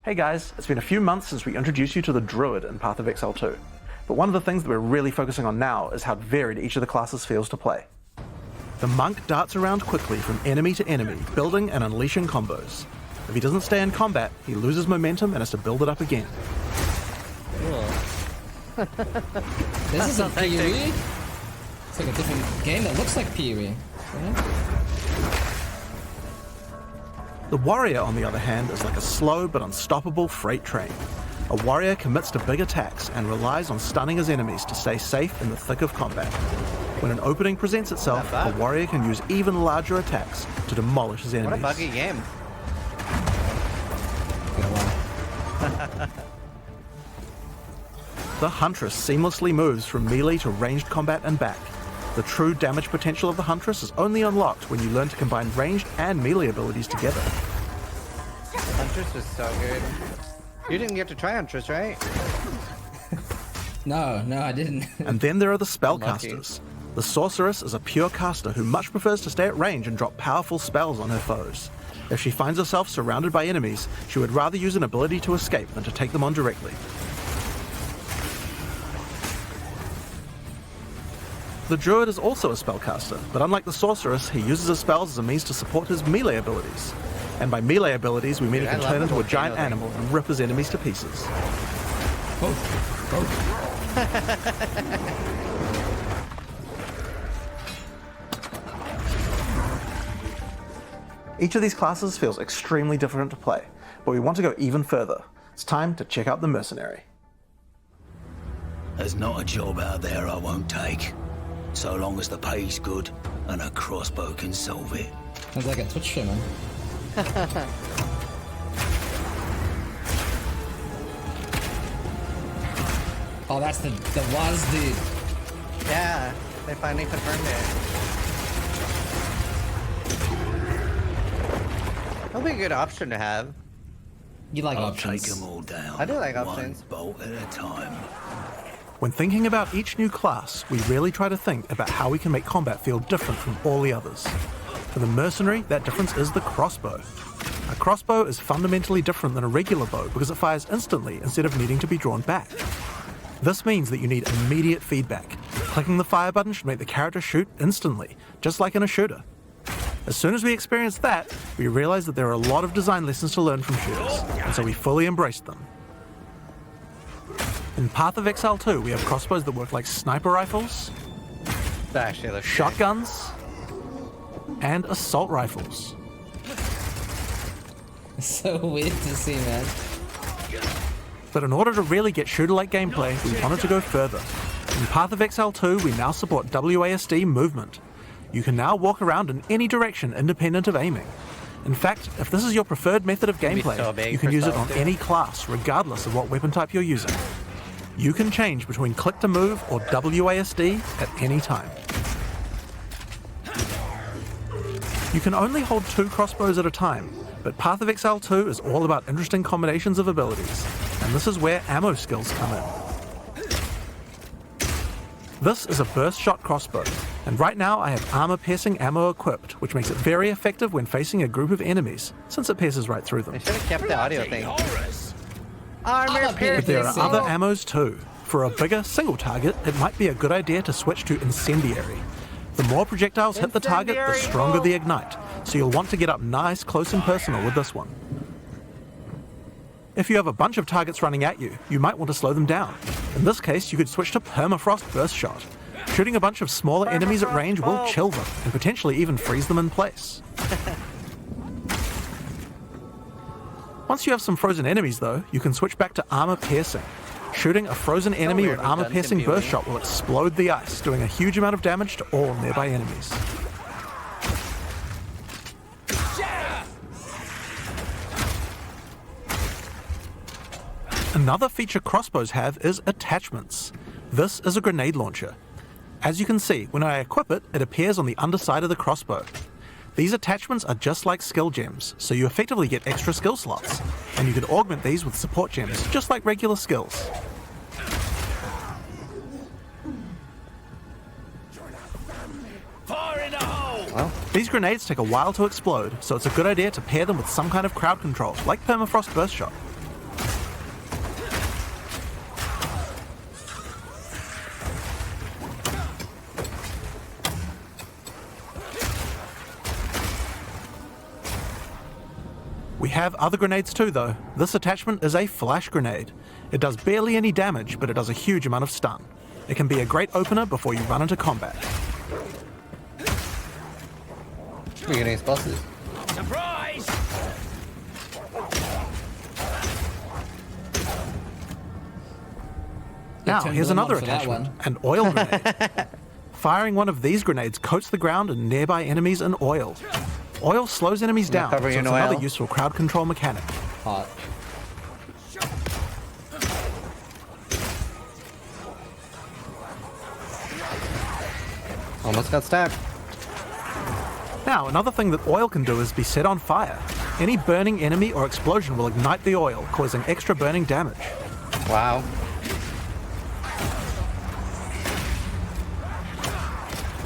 Hey guys, it's been a few months since we introduced you to the Druid in Path of Exile 2, but one of the things that we're really focusing on now is how varied each of the classes feels to play. The Monk darts around quickly from enemy to enemy, building and unleashing combos. If he doesn't stay in combat, he loses momentum and has to build it up again. This is a PoE? It's like a different game that looks like PoE. Right? The Warrior, on the other hand, is like a slow but unstoppable freight train. A warrior commits to big attacks and relies on stunning his enemies to stay safe in the thick of combat. When an opening presents itself, the warrior can use even larger attacks to demolish his enemies. What a buggy game. The Huntress seamlessly moves from melee to ranged combat and back. The true damage potential of the Huntress is only unlocked when you learn to combine ranged and melee abilities together. Huntress was so good. You didn't get to try Huntress, right? No, I didn't. And then there are the spellcasters. The Sorceress is a pure caster who much prefers to stay at range and drop powerful spells on her foes. If she finds herself surrounded by enemies, she would rather use an ability to escape than to take them on directly. The Druid is also a spellcaster, but unlike the Sorceress, he uses his spells as a means to support his melee abilities. And by melee abilities, we mean he can turn into a giant animal and rip his enemies to pieces. Each of these classes feels extremely different to play, but we want to go even further. It's time to check out the Mercenary. There's not a job out there I won't take, so long as the pay's good and a crossbow can solve it. Sounds like a Twitch streamer. Oh, that's the was dude. Yeah, they finally confirmed it. That'll be a good option to have. You like I'll options. take them all down. I do like options. One bolt at a time. When thinking about each new class, we really try to think about how we can make combat feel different from all the others. For the Mercenary, that difference is the Crossbow. A crossbow is fundamentally different than a regular bow because it fires instantly instead of needing to be drawn back. This means that you need immediate feedback. Clicking the fire button should make the character shoot instantly, just like in a shooter. As soon as we experienced that, we realized that there are a lot of design lessons to learn from shooters, and so we fully embraced them. In Path of Exile 2, we have crossbows that work like sniper rifles, That actually looks shotguns, and assault rifles. So weird to see, man. But in order to really get shooter-like gameplay, we wanted to go further. In Path of Exile 2, we now support WASD movement. You can now walk around in any direction independent of aiming. In fact, if this is your preferred method of gameplay, so big you can for use it stealth on too. any class, regardless of what weapon type you're using. You can change between click to move or WASD at any time. You can only hold 2 crossbows at a time, but Path of Exile 2 is all about interesting combinations of abilities, and this is where ammo skills come in. This is a burst shot crossbow, and right now I have armor-piercing ammo equipped, which makes it very effective when facing a group of enemies, since it pierces right through them. They should have kept the audio thing. Armor But there are piercing. other ammos too. For a bigger single target, it might be a good idea to switch to Incendiary. The more projectiles hit the target, the stronger the ignite, so you'll want to get up nice, close and personal with this one. If you have a bunch of targets running at you, you might want to slow them down. In this case, you could switch to Permafrost Burst Shot. Shooting a bunch of smaller enemies at range will chill them, and potentially even freeze them in place. Once you have some frozen enemies though, you can switch back to Armor Piercing. Shooting a frozen enemy weird with with Armor guns Piercing in Burst PoE. Shot will explode the ice, doing a huge amount of damage to all nearby enemies. Another feature crossbows have is attachments. This is a grenade launcher. As you can see, when I equip it, it appears on the underside of the crossbow. These attachments are just like skill gems, so you effectively get extra skill slots, and you can augment these with support gems, just like regular skills. Fire in the hole! These grenades take a while to explode, so it's a good idea to pair them with some kind of crowd control, like Permafrost Burst Shot. We have other grenades too though. This attachment is a flash grenade. It does barely any damage, but it does a huge amount of stun. It can be a great opener before you run into combat. We're getting explosives. Surprise! Now, turned here's them on another for that attachment, an oil grenade. Firing one of these grenades coats the ground and nearby enemies in oil. Oil slows enemies down, so cover it's you in another oil. useful crowd control mechanic. Hot. Almost got stabbed. Now, another thing that oil can do is be set on fire. Any burning enemy or explosion will ignite the oil, causing extra burning damage. Wow.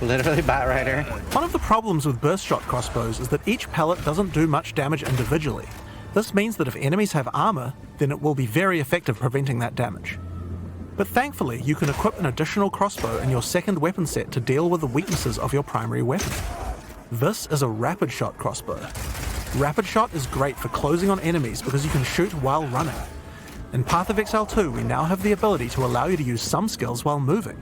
Literally Bat Rider. One of the problems with burst shot crossbows is that each pellet doesn't do much damage individually. This means that if enemies have armor, then it will be very effective preventing that damage. But thankfully, you can equip an additional crossbow in your second weapon set to deal with the weaknesses of your primary weapon. This is a rapid shot crossbow. Rapid shot is great for closing on enemies because you can shoot while running. In Path of Exile 2, we now have the ability to allow you to use some skills while moving.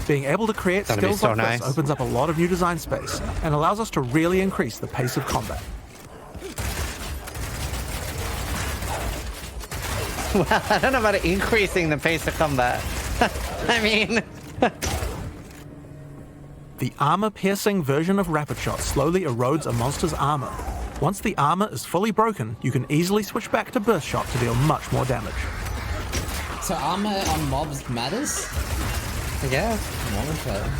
Being able to create That'd be skills so like nice. this opens up a lot of new design space and allows us to really increase the pace of combat. Well, I don't know about increasing the pace of combat. I mean... The armor-piercing version of Rapid Shot slowly erodes a monster's armor. Once the armor is fully broken, you can easily switch back to Burst Shot to deal much more damage. So armor on mobs matters? Yeah. Okay.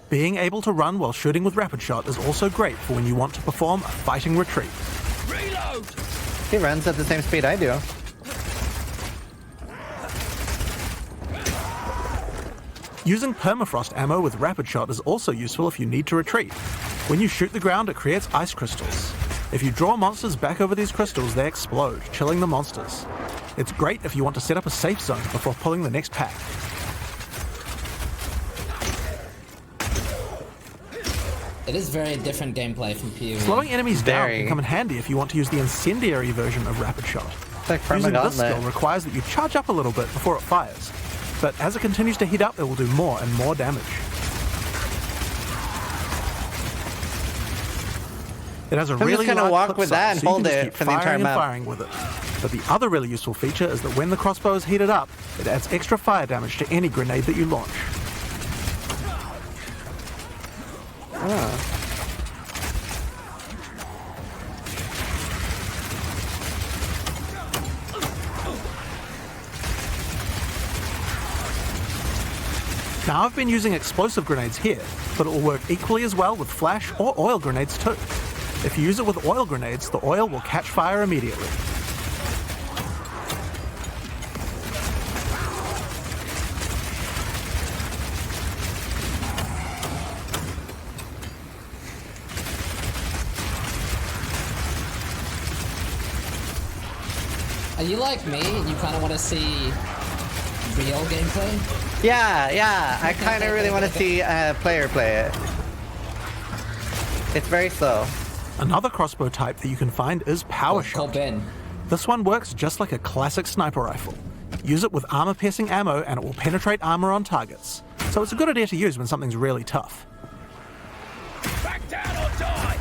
Being able to run while shooting with Rapid Shot is also great for when you want to perform a fighting retreat. Reload! He runs at the same speed I do. Using permafrost ammo with Rapid Shot is also useful if you need to retreat. When you shoot the ground, it creates ice crystals. If you draw monsters back over these crystals, they explode, chilling the monsters. It's great if you want to set up a safe zone before pulling the next pack. It is very different gameplay from PoE. Slowing enemies down Very. can come in handy if you want to use the incendiary version of Rapid Shot. It's like from a Using this skill gauntlet. requires that you charge up a little bit before it fires, but as it continues to heat up, it will do more and more damage. It has a just really gonna large walk clip with size, that and so you hold can just it keep for the entire firing and map. firing with it. But the other really useful feature is that when the crossbow is heated up, it adds extra fire damage to any grenade that you launch. Now I've been using explosive grenades here, but it will work equally as well with flash or oil grenades too. If you use it with oil grenades, the oil will catch fire immediately. Are you like me and you kind of want to see real gameplay? Yeah. I kind of really want to see a player play it. It's very slow. Another crossbow type that you can find is Power Call Shot. Ben. This one works just like a classic sniper rifle. Use it with armor-piercing ammo and it will penetrate armor on targets. So it's a good idea to use when something's really tough. Back down or die!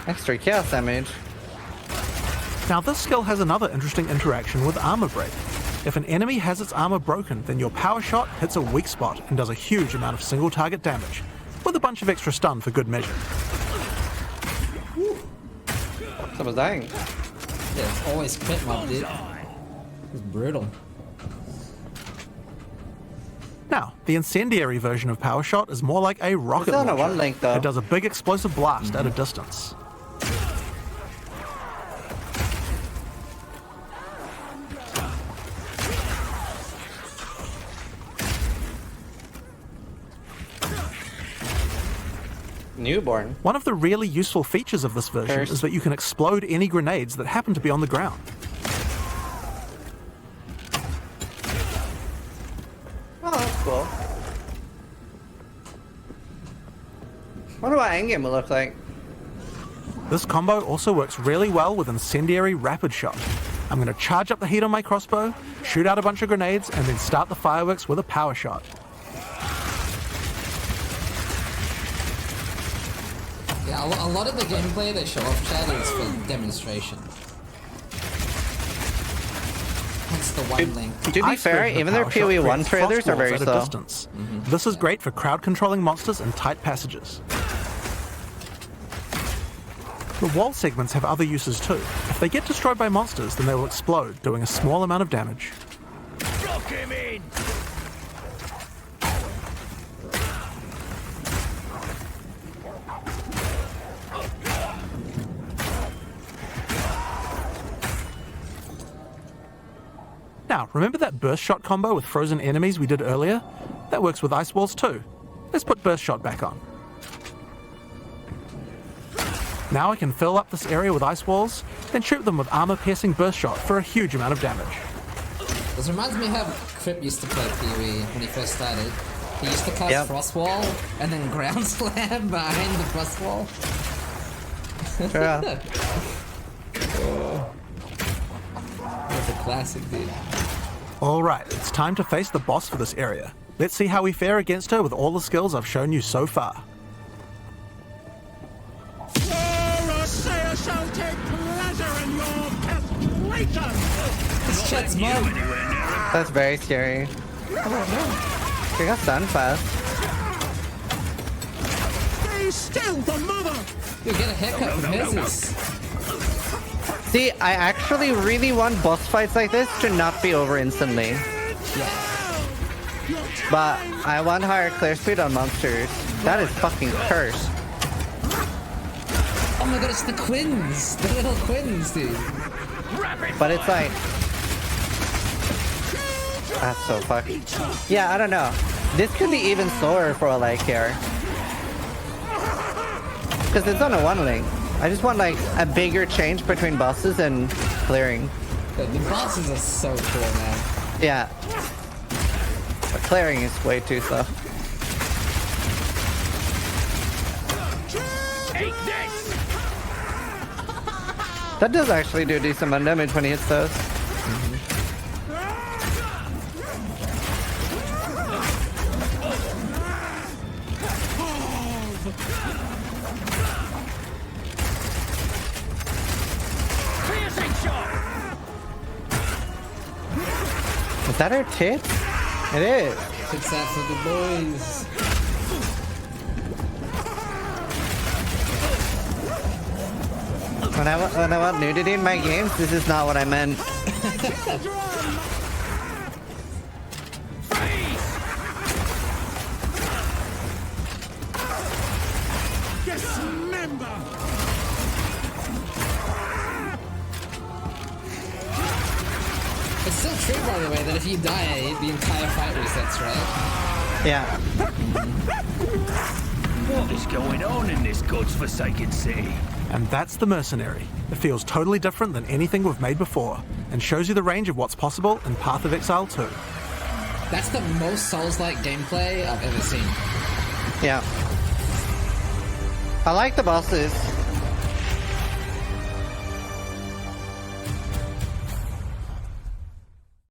Extra chaos damage. Now this skill has another interesting interaction with armor break. If an enemy has its armor broken, then your Power Shot hits a weak spot and does a huge amount of single target damage, with a bunch of extra stun for good measure. Someone's dying. Yeah, it's always crit mob, dude. It's brutal. Now, the incendiary version of Power Shot is more like a rocket It's on a launcher. one link, though. It does a big explosive blast at a distance. Newborn. One of the really useful features of this version First. is that you can explode any grenades that happen to be on the ground. Oh, that's cool. Wonder what endgame will look like. This combo also works really well with Incendiary Rapid Shot. I'm going to charge up the heat on my crossbow, shoot out a bunch of grenades, and then start the fireworks with a power shot. Yeah, a lot of the gameplay they show off, Chad, is for demonstration. That's the one link. To be Ice fair, version of even their power shot PoE 1 creates trailers frost are very walls at a slow. distance. This is great for crowd controlling monsters in tight passages. The wall segments have other uses too. If they get destroyed by monsters, then they will explode, doing a small amount of damage. Rock him in! Now, remember that burst shot combo with frozen enemies we did earlier? That works with ice walls too. Let's put burst shot back on. Now I can fill up this area with ice walls, then shoot them with armor-piercing burst shot for a huge amount of damage. This reminds me how Crip used to play PoE when he first started. He used to cast Frost Wall and then Ground Slam behind the Frost Wall. Yeah. That's a classic, dude. Alright, it's time to face the boss for this area. Let's see how we fare against her with all the skills I've shown you so far. Shall take pleasure in your castration. It's Chet's mom. That's very scary. She got stunned fast. Stay still, the mother. You'll get a haircut from Mrs. See, I actually really want boss fights like this to not be over instantly. Yeah. But I want higher clear speed on monsters. That is fucking cursed. Oh my god, it's the Quins! The little Quins, dude. But it's like... That's so fucked. Yeah, I don't know. This could be even slower for all I care. Because it's on a one link. I just want like a bigger change between bosses and clearing. The bosses are so cool, man. Yeah. But clearing is way too slow. Take this! That does actually do decent amount of damage when he hits those. Is that her tits? It is. It's that for the boys. When I want nudity in my games, this is not what I meant. Dismember. It's still true, by the way, that if you die, the entire fight resets, right? Yeah. What is going on in this godforsaken city? And that's the Mercenary. It feels totally different than anything we've made before, and shows you the range of what's possible in Path of Exile 2. That's the most Souls-like gameplay I've ever seen. Yeah. I like the bosses.